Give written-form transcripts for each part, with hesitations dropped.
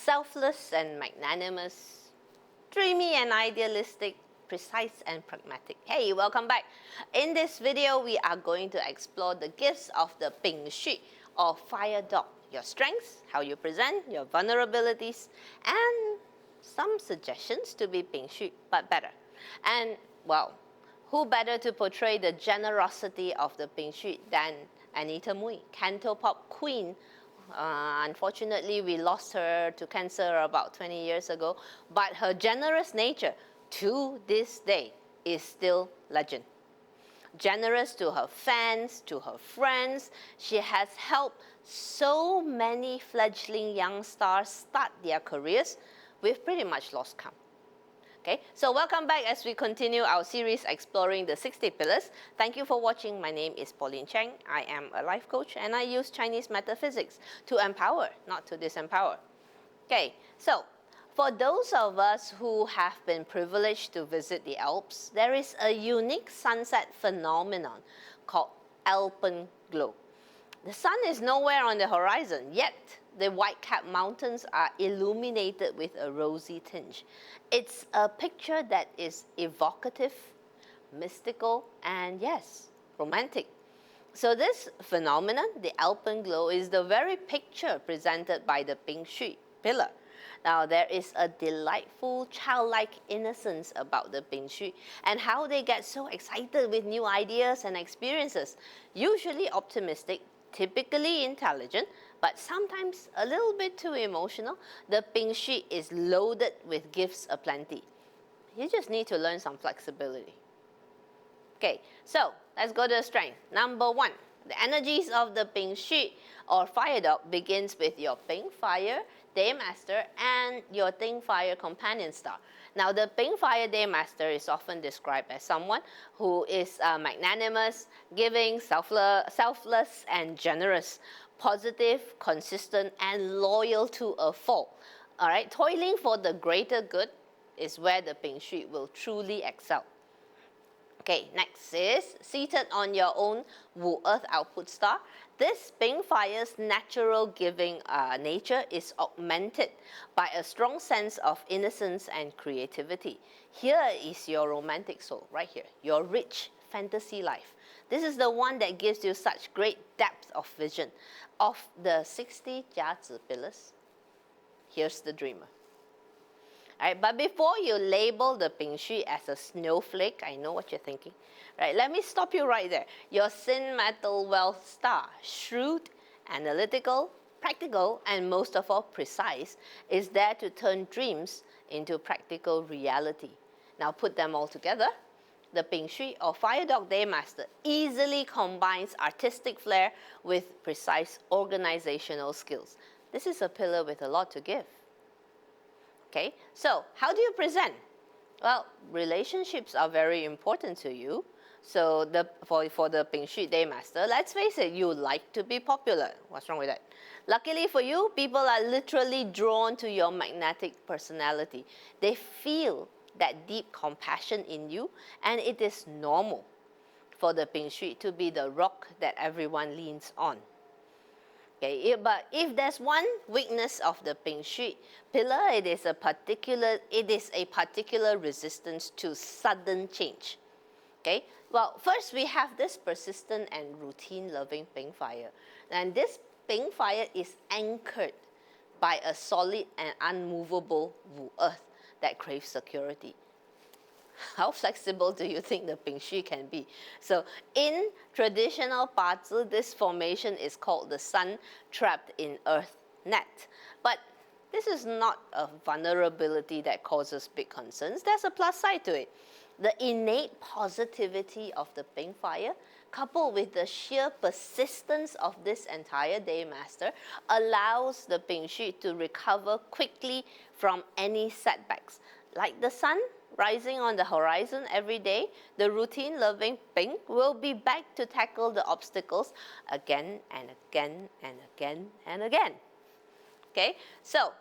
selfless and magnanimous, dreamy and idealistic, precise and pragmatic. Hey, welcome back. In this video, we are going to explore the gifts of the Ping Xu or fire dog. Your strengths, how you present, your vulnerabilities, and some suggestions to be Ping Xu, but better. And, well, who better to portray the generosity of the Ping Xu than Anita Mui, Cantopop Queen. Unfortunately, we lost her to cancer about 20 years ago, but her generous nature to this day is still legend. Generous to her fans, to her friends, she has helped so many fledgling young stars start their careers. We've pretty much lost count. Okay, so welcome back as we continue our series exploring the 60 pillars. Thank you for watching. My name is Pauline Cheng. I am a life coach and I use Chinese metaphysics to empower, not to disempower. Okay, so for those of us who have been privileged to visit the Alps, there is a unique sunset phenomenon called alpine glow. The sun is nowhere on the horizon, yet the white-capped mountains are illuminated with a rosy tinge. It's a picture that is evocative, mystical, and yes, romantic. So this phenomenon, the alpine glow, is the very picture presented by the Ping Xu pillar. Now, there is a delightful, childlike innocence about the Ping Xu and how they get so excited with new ideas and experiences, usually optimistic, typically intelligent, but sometimes a little bit too emotional. The Ping Xu is loaded with gifts aplenty. You just need to learn some flexibility. Okay, so let's go to the strength. Number one, the energies of the Ping Xu or fire dog begins with your Ping Fire Day Master and your Ting Fire Companion Star. Now, the Ping Fire Day Master is often described as someone who is magnanimous, giving, selfless, and generous, positive, consistent, and loyal to a fault. All right, toiling for the greater good is where the Ping Xu will truly excel. Okay, next is seated on your own Wu Earth output star. This Ping Fire's natural giving nature is augmented by a strong sense of innocence and creativity. Here is your romantic soul, right here, your rich fantasy life. This is the one that gives you such great depth of vision. Of the 60 Jiazi pillars, here's the dreamer. All right, but before you label the Ping Xu as a snowflake, I know what you're thinking. Right, let me stop you right there. Your Sin Metal Wealth star, shrewd, analytical, practical, and most of all precise, is there to turn dreams into practical reality. Now put them all together. The Ping Xu or Fire Dog Day Master easily combines artistic flair with precise organizational skills. This is a pillar with a lot to give. Okay, so how do you present? Well, relationships are very important to you. So for the Ping Xu Day Master, let's face it, you like to be popular. What's wrong with that? Luckily for you, people are literally drawn to your magnetic personality. They feel that deep compassion in you, and it is normal for the Ping Xu to be the rock that everyone leans on. Okay, but if there's one weakness of the Ping Xu pillar, it is a particular resistance to sudden change. Okay, well, first we have this persistent and routine-loving Ping Fire, and this Ping Fire is anchored by a solid and unmovable Wu Earth that craves security. How flexible do you think the Ping Xu can be? So in traditional Bazi, this formation is called the sun trapped in earth net. But this is not a vulnerability that causes big concerns. There's a plus side to it. The innate positivity of the Ping Fire, coupled with the sheer persistence of this entire Day Master, allows the Ping Xu to recover quickly from any setbacks. Like the sun rising on the horizon every day, the routine-loving Ping will be back to tackle the obstacles again and again and again and again. Okay, so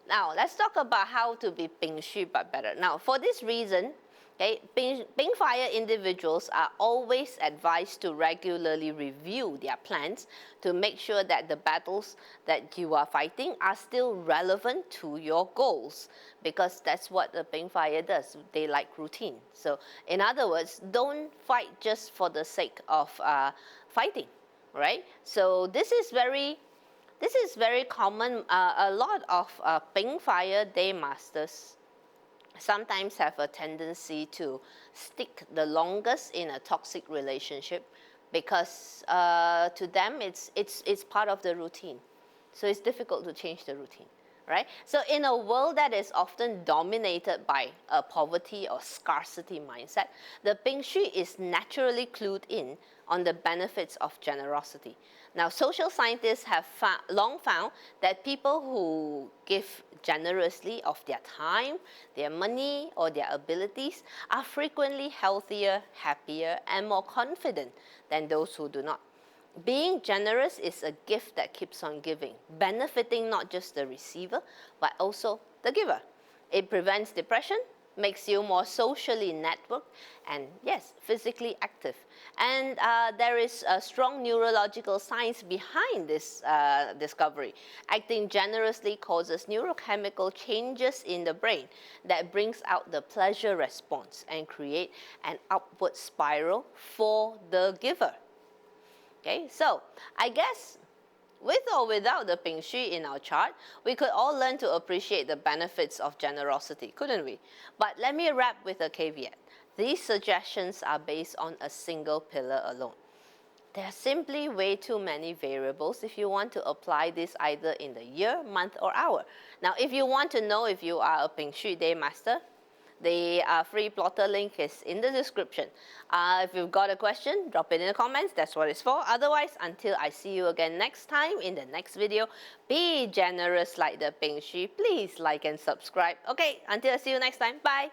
now let's talk about how to be Ping Xu but better. Now, for this reason, Okay, Ping Fire individuals are always advised to regularly review their plans to make sure that the battles that you are fighting are still relevant to your goals, because that's what the Ping Fire does. They like routine. So, in other words, don't fight just for the sake of fighting, right? So this is very common. A lot of Ping Fire Day Masters sometimes have a tendency to stick the longest in a toxic relationship because to them it's part of the routine. So it's difficult to change the routine, right? So in a world that is often dominated by a poverty or scarcity mindset, the Ping Shui is naturally clued in on the benefits of generosity. Now, social scientists have long found that people who give generously of their time, their money, or their abilities are frequently healthier, happier, and more confident than those who do not. Being generous is a gift that keeps on giving, benefiting not just the receiver, but also the giver. It prevents depression, makes you more socially networked, and yes, physically active. And there is a strong neurological science behind this discovery. Acting generously causes neurochemical changes in the brain that brings out the pleasure response and create an upward spiral for the giver. Okay, so I guess with or without the Ping Shui in our chart, we could all learn to appreciate the benefits of generosity, couldn't we? But let me wrap with a caveat. These suggestions are based on a single pillar alone. There are simply way too many variables if you want to apply this either in the year, month, or hour. Now, if you want to know if you are a Ping Shui Day Master, the free plotter link is in the description. If you've got a question, drop it in the comments. That's what it's for. Otherwise, until I see you again next time in the next video, be generous like the Ping Shui. Please like and subscribe. Okay, until I see you next time. Bye.